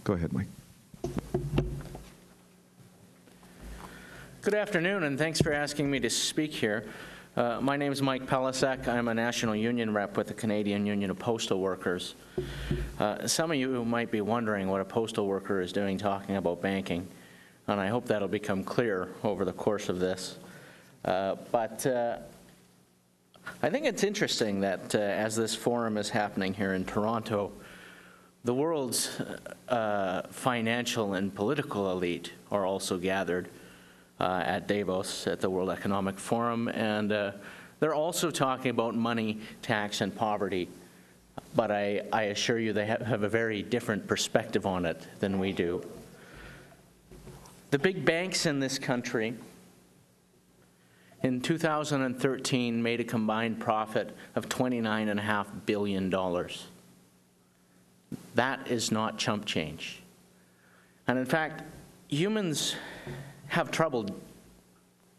Go ahead, Mike. Good afternoon, and thanks for asking me to speak here. My name is Mike Pelisek. I'm a national union rep with the Canadian Union of Postal Workers. Some of you might be wondering what a postal worker is doing talking about banking, and I hope that'll become clear over the course of this. But I think it's interesting that as this forum is happening here in Toronto, the world's financial and political elite are also gathered at Davos at the World Economic Forum, and they're also talking about money, tax, and poverty. But I assure you they have a very different perspective on it than we do. The big banks in this country in 2013 made a combined profit of $29.5 billion. That is not chump change. And in fact, humans have trouble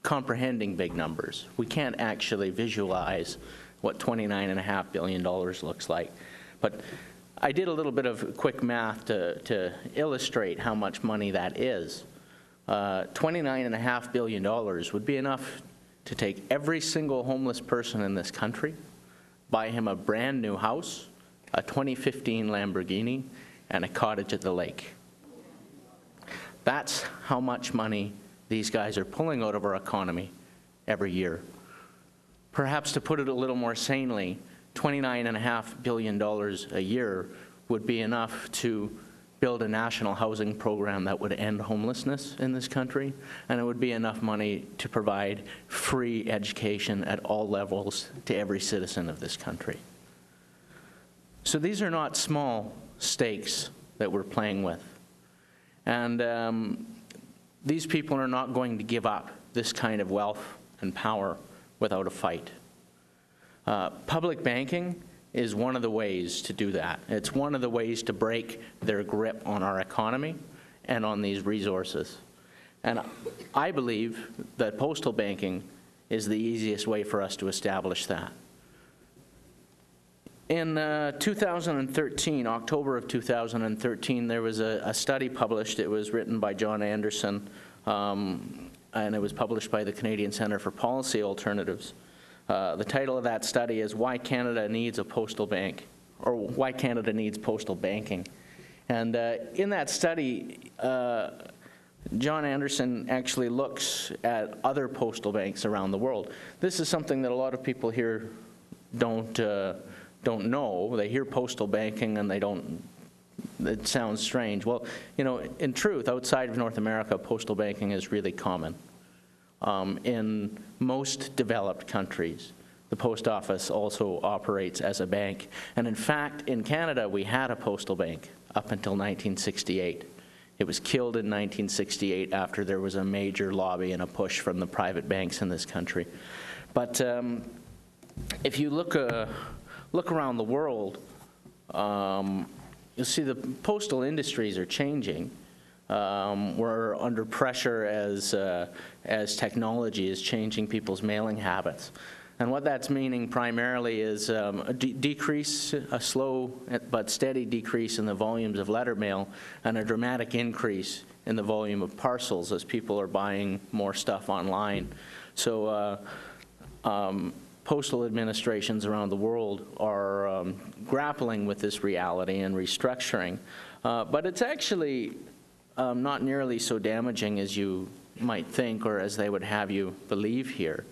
comprehending big numbers. We can't actually visualize what $29.5 billion looks like. But I did a little bit of quick math to illustrate how much money that is. $29.5 billion would be enough to take every single homeless person in this country, buy him a brand new house, a 2015 Lamborghini, and a cottage at the lake. That's how much money these guys are pulling out of our economy every year. Perhaps to put it a little more sanely, $29.5 billion a year would be enough to build a national housing program that would end homelessness in this country, and it would be enough money to provide free education at all levels to every citizen of this country. So these are not small stakes that we're playing with. And these people are not going to give up this kind of wealth and power without a fight. Public banking is one of the ways to do that. It's one of the ways to break their grip on our economy and on these resources. And I believe that postal banking is the easiest way for us to establish that. In 2013, October of 2013, there was a study published. It was written by John Anderson, and it was published by the Canadian Centre for Policy Alternatives. The title of that study is Why Canada Needs a Postal Bank, or Why Canada Needs Postal Banking. And in that study, John Anderson actually looks at other postal banks around the world. This is something that a lot of people here don't know. They hear postal banking and it sounds strange. Well, you know, in truth, outside of North America, postal banking is really common. In most developed countries, the post office also operates as a bank. And in fact, in Canada, we had a postal bank up until 1968. It was killed in 1968 after there was a major lobby and a push from the private banks in this country. But if you look around the world, you'll see the postal industries are changing. We're under pressure as technology is changing people's mailing habits. And what that's meaning primarily is a slow but steady decrease in the volumes of letter mail and a dramatic increase in the volume of parcels as people are buying more stuff online. So postal administrations around the world are grappling with this reality and restructuring. But it's actually not nearly so damaging as you might think or as they would have you believe here.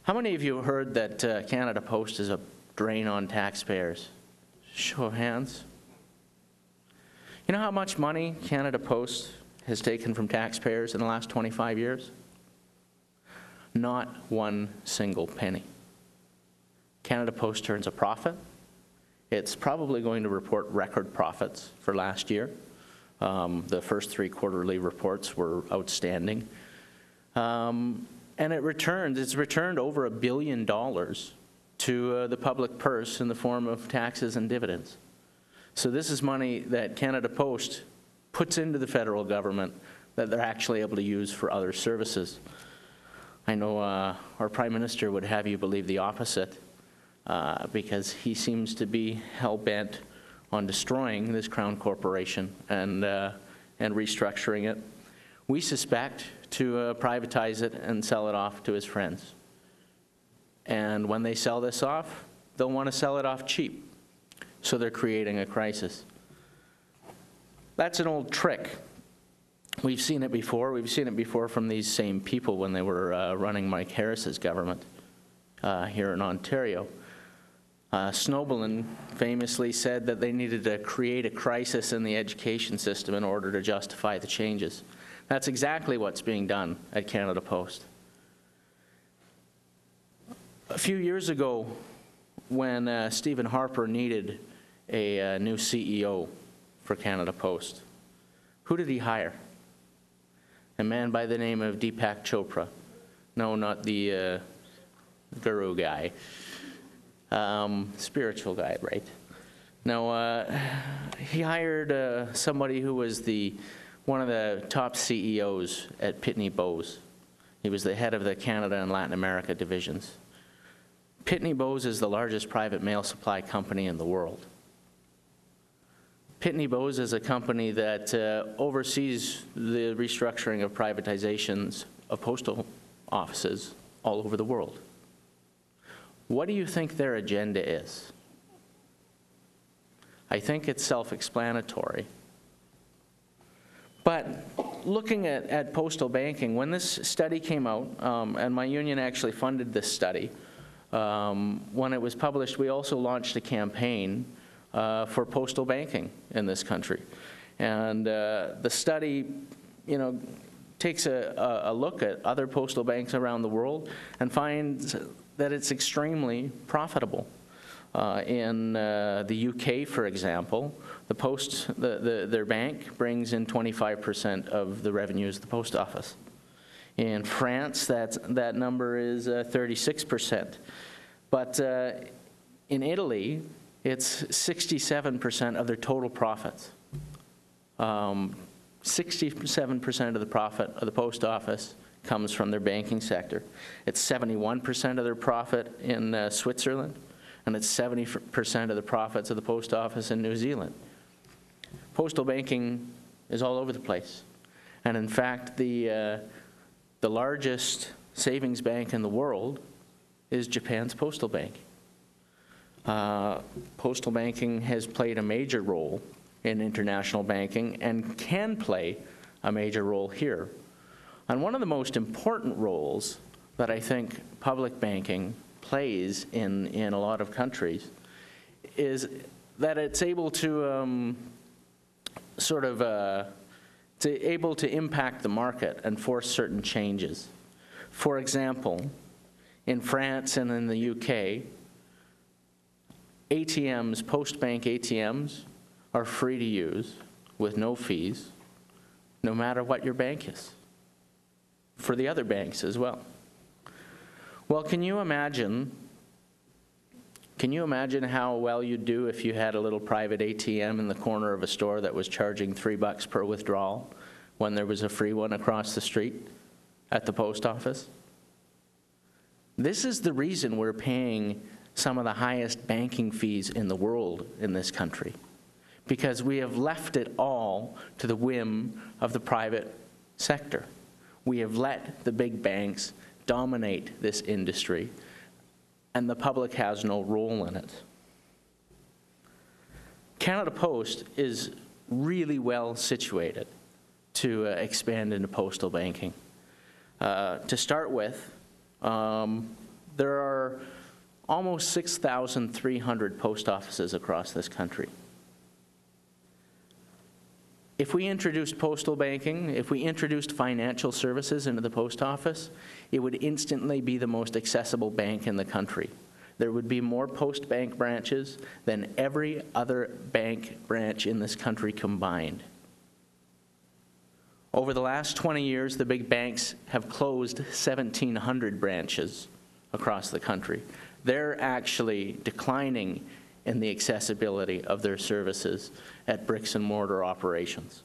How many of you heard that Canada Post is a drain on taxpayers? Show of hands. You know how much money Canada Post has taken from taxpayers in the last 25 years? Not one single penny. Canada Post turns a profit. It's probably going to report record profits for last year. The first 3 quarterly reports were outstanding. And it's returned over $1 billion to the public purse in the form of taxes and dividends. So this is money that Canada Post puts into the federal government that they're actually able to use for other services. I know our Prime Minister would have you believe the opposite because he seems to be hell-bent on destroying this Crown Corporation and restructuring it. We suspect to privatize it and sell it off to his friends. And when they sell this off, they'll want to sell it off cheap. So they're creating a crisis. That's an old trick. We've seen it before. We've seen it before from these same people when they were running Mike Harris's government here in Ontario. Snowballin famously said that they needed to create a crisis in the education system in order to justify the changes. That's exactly what's being done at Canada Post. A few years ago, when Stephen Harper needed a new CEO for Canada Post, who did he hire? A man by the name of Deepak Chopra. No, not the guru guy. Spiritual guy, right? No, he hired somebody who was one of the top CEOs at Pitney Bowes. He was the head of the Canada and Latin America divisions. Pitney Bowes is the largest private mail supply company in the world. Pitney Bowes is a company that oversees the restructuring of privatizations of postal offices all over the world. What do you think their agenda is? I think it's self-explanatory. But looking at postal banking, when this study came out, and my union actually funded this study, when it was published, we also launched a campaign for postal banking in this country. And the study, takes a look at other postal banks around the world and finds that it's extremely profitable. In the UK, for example, their bank brings in 25% of the revenues of the post office. In France, that number is 36%. But in Italy, it's 67% of their total profits. 67% of the profit of the post office comes from their banking sector. It's 71% of their profit in Switzerland, and it's 70% of the profits of the post office in New Zealand. Postal banking is all over the place. And in fact, the largest savings bank in the world is Japan's postal bank. Postal banking has played a major role in international banking and can play a major role here. And one of the most important roles that I think public banking plays in a lot of countries is that it's able to able to impact the market and force certain changes. For example, in France and in the UK, ATMs, post-bank ATMs, are free to use with no fees, no matter what your bank is, for the other banks as well. Well, can you imagine how well you'd do if you had a little private ATM in the corner of a store that was charging $3 per withdrawal when there was a free one across the street at the post office? This is the reason we're paying some of the highest banking fees in the world in this country, because we have left it all to the whim of the private sector. We have let the big banks dominate this industry, and the public has no role in it. Canada Post is really well situated to expand into postal banking. To start with, there are almost 6,300 post offices across this country. If we introduced postal banking, if we introduced financial services into the post office, it would instantly be the most accessible bank in the country. There would be more post bank branches than every other bank branch in this country combined. Over the last 20 years, the big banks have closed 1,700 branches across the country. They're actually declining in the accessibility of their services at bricks and mortar operations.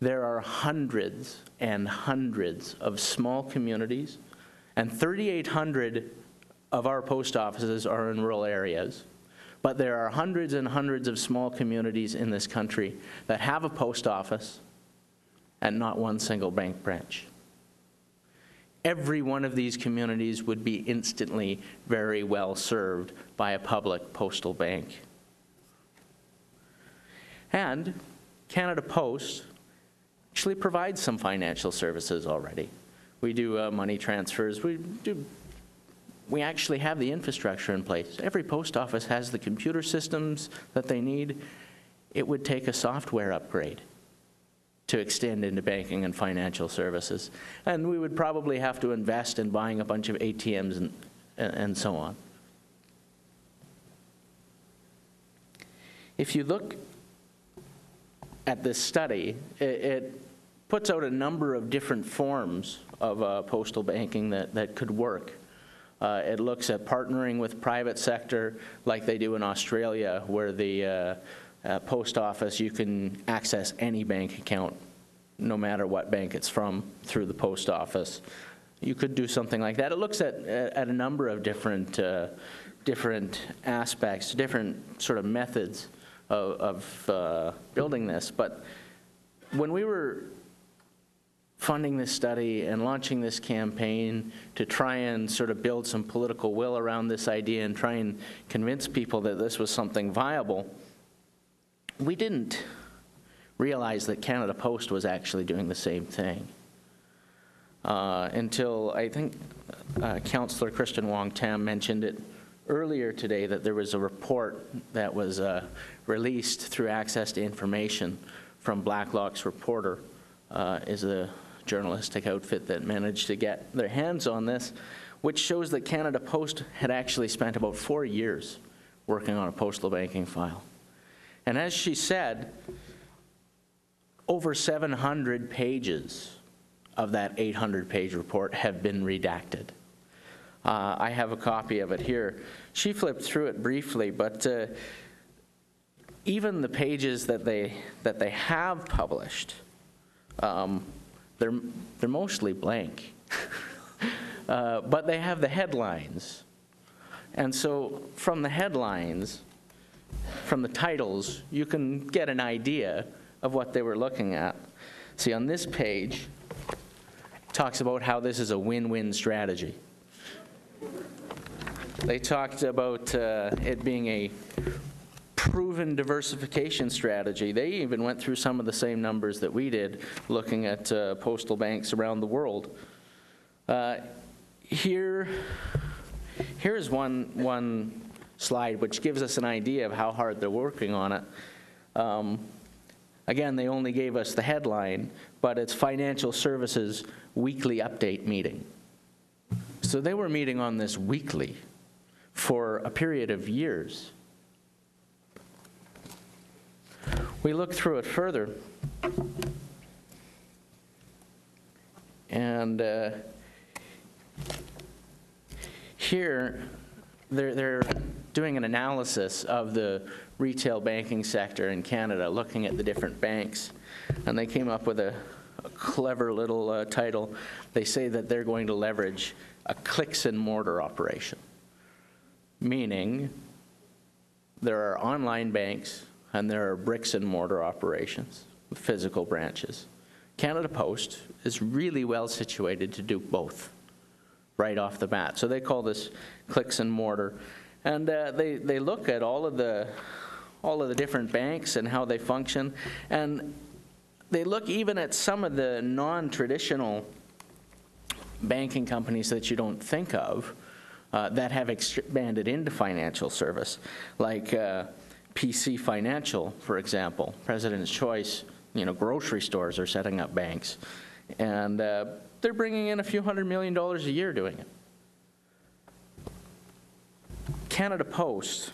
There are hundreds and hundreds of small communities, and 3,800 of our post offices are in rural areas. But there are hundreds and hundreds of small communities in this country that have a post office and not one single bank branch. Every one of these communities would be instantly very well served by a public postal bank. And Canada Post actually provides some financial services already. We do money transfers. We actually have the infrastructure in place. Every post office has the computer systems that they need. It would take a software upgrade to extend into banking and financial services. And we would probably have to invest in buying a bunch of ATMs and so on. If you look at this study, it puts out a number of different forms of postal banking that could work. It looks at partnering with private sector like they do in Australia, where the post office, you can access any bank account, no matter what bank it's from, through the post office. You could do something like that. It looks at a number of different aspects, different sort of methods of building this. But when we were funding this study and launching this campaign to try and sort of build some political will around this idea and try and convince people that this was something viable, we didn't realize that Canada Post was actually doing the same thing until I think Councillor Kristen Wong-Tam mentioned it earlier today, that there was a report that was released through Access to Information from Blacklock's Reporter, is a journalistic outfit that managed to get their hands on this, which shows that Canada Post had actually spent about 4 years working on a postal banking file. And as she said, over 700 pages of that 800-page report have been redacted. I have a copy of it here. She flipped through it briefly, but even the pages that they have published, they're mostly blank. But they have the headlines. And so from the headlines, from the titles, you can get an idea of what they were looking at. See, on this page, it talks about how this is a win-win strategy. They talked about it being a proven diversification strategy. They even went through some of the same numbers that we did, looking at postal banks around the world. Here's one slide which gives us an idea of how hard they're working on it. Again, they only gave us the headline, but it's Financial Services Weekly Update Meeting. So they were meeting on this weekly for a period of years. We look through it further, and here they're doing an analysis of the retail banking sector in Canada, looking at the different banks, and they came up with a clever little title. They say that they're going to leverage a clicks and mortar operation, meaning there are online banks and there are bricks and mortar operations with physical branches. Canada Post is really well situated to do both right off the bat. So they call this clicks and mortar. And they look at all of the different banks and how they function. And they look even at some of the non-traditional banking companies that you don't think of that have expanded into financial service, like PC Financial, for example. President's Choice, grocery stores are setting up banks. And they're bringing in a few $100 million a year doing it. Canada Post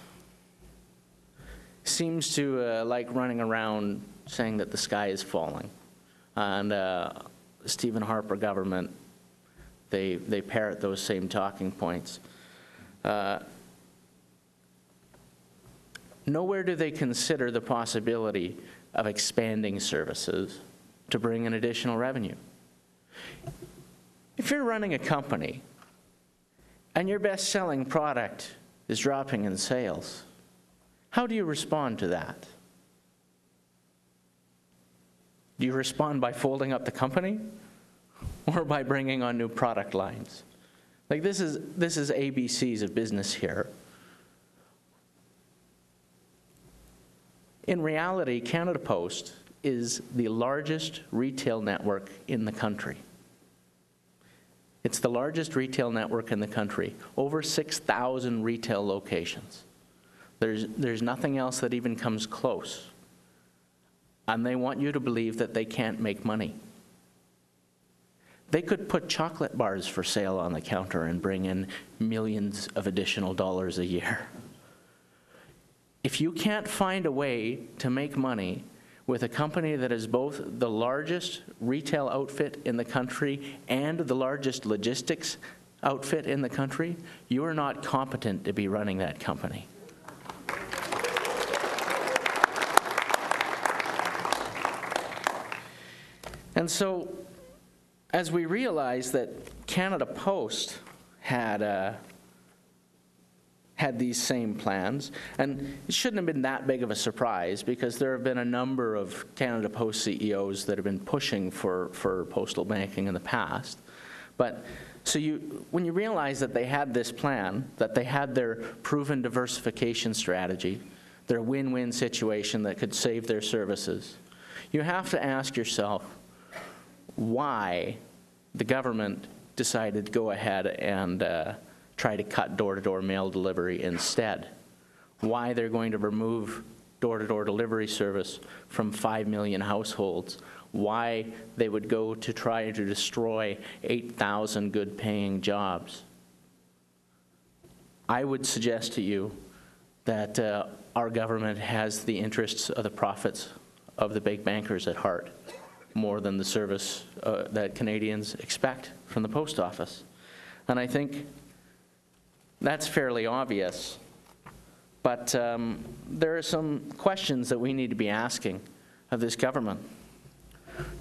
seems to like running around saying that the sky is falling. And Stephen Harper government, they parrot those same talking points. Nowhere do they consider the possibility of expanding services to bring in additional revenue. If you're running a company and your best-selling product is dropping in sales, How do you respond to that? Do you respond by folding up the company or by bringing on new product lines? Like this is ABCs of business here. In reality, Canada Post is the largest retail network in the country. It's the largest retail network in the country, over 6,000 retail locations. There's nothing else that even comes close. And they want you to believe that they can't make money. They could put chocolate bars for sale on the counter and bring in millions of additional dollars a year. If you can't find a way to make money with a company that is both the largest retail outfit in the country and the largest logistics outfit in the country, you are not competent to be running that company. And so, as we realized that Canada Post had these same plans, and it shouldn't have been that big of a surprise because there have been a number of Canada Post CEOs that have been pushing for postal banking in the past. But so when you realize that they had this plan, that they had their proven diversification strategy, their win-win situation that could save their services, you have to ask yourself why the government decided to go ahead and try to cut door-to-door mail delivery instead. Why they're going to remove door-to-door delivery service from 5 million households. Why they would go to try to destroy 8,000 good-paying jobs. I would suggest to you that our government has the interests of the profits of the big bankers at heart, more than the service that Canadians expect from the post office. And I think that's fairly obvious. But there are some questions that we need to be asking of this government.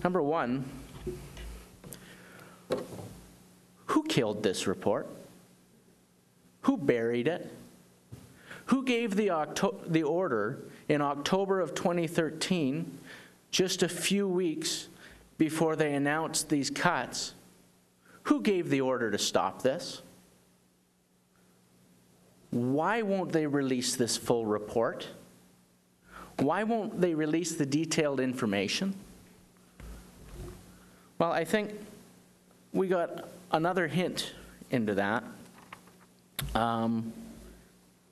Number one, who killed this report? Who buried it? Who gave the order in October of 2013, just a few weeks before they announced these cuts? Who gave the order to stop this? Why won't they release this full report? Why won't they release the detailed information? Well, I think we got another hint into that,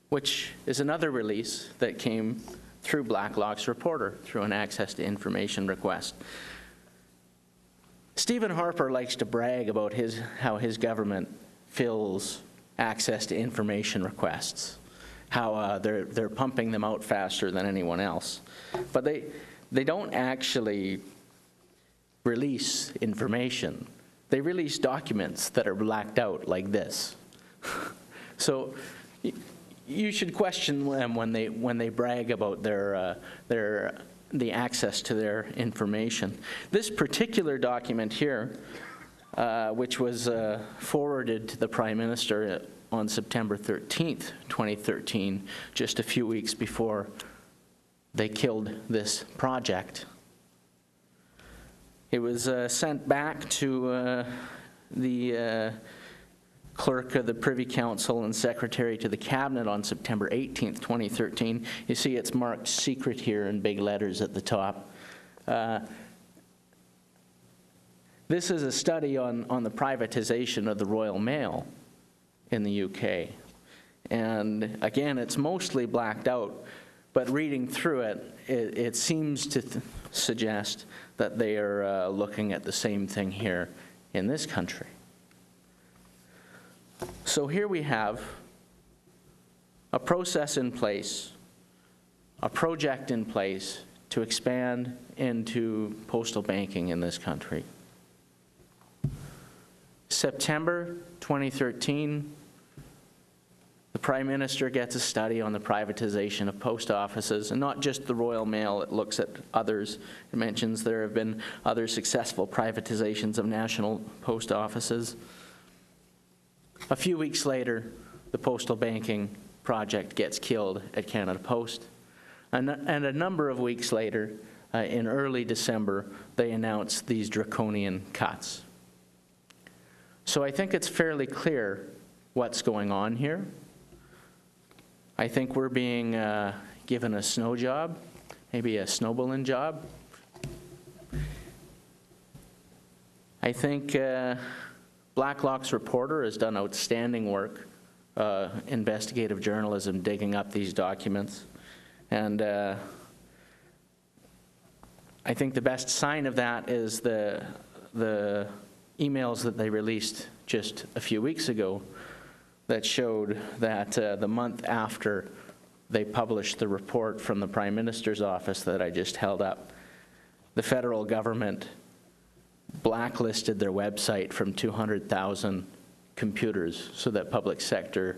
which is another release that came through Blacklock's reporter, through an access to information request. Stephen Harper likes to brag about how his government fills access to information requests, how they're pumping them out faster than anyone else. But they don't actually release information. They release documents that are blacked out like this. So you should question them when they brag about the access to their information. This particular document here, which was forwarded to the Prime Minister on September 13th, 2013, just a few weeks before they killed this project. It was sent back to the Clerk of the Privy Council and Secretary to the Cabinet on September 18th, 2013. You see it's marked secret here in big letters at the top. This is a study on the privatization of the Royal Mail in the UK. And again, it's mostly blacked out, but reading through it, it seems to suggest that they are looking at the same thing here in this country. So here we have a process in place, a project in place to expand into postal banking in this country. September 2013, the Prime Minister gets a study on the privatization of post offices, and not just the Royal Mail, it looks at others. It mentions there have been other successful privatizations of national post offices. A few weeks later, the postal banking project gets killed at Canada Post. And a number of weeks later, in early December, they announced these draconian cuts. So I think it's fairly clear what's going on here. I think we're being given a snow job, maybe a snowballing job. I think Blacklock's reporter has done outstanding work, investigative journalism, digging up these documents. And I think the best sign of that is the emails that they released just a few weeks ago that showed that the month after they published the report from the Prime Minister's office that I just held up, the federal government blacklisted their website from 200,000 computers so that public sector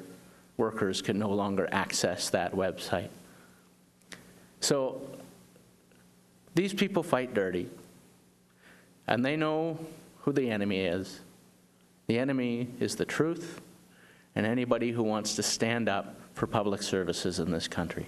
workers can no longer access that website. So these people fight dirty, and they know who the enemy is. The enemy is the truth and anybody who wants to stand up for public services in this country.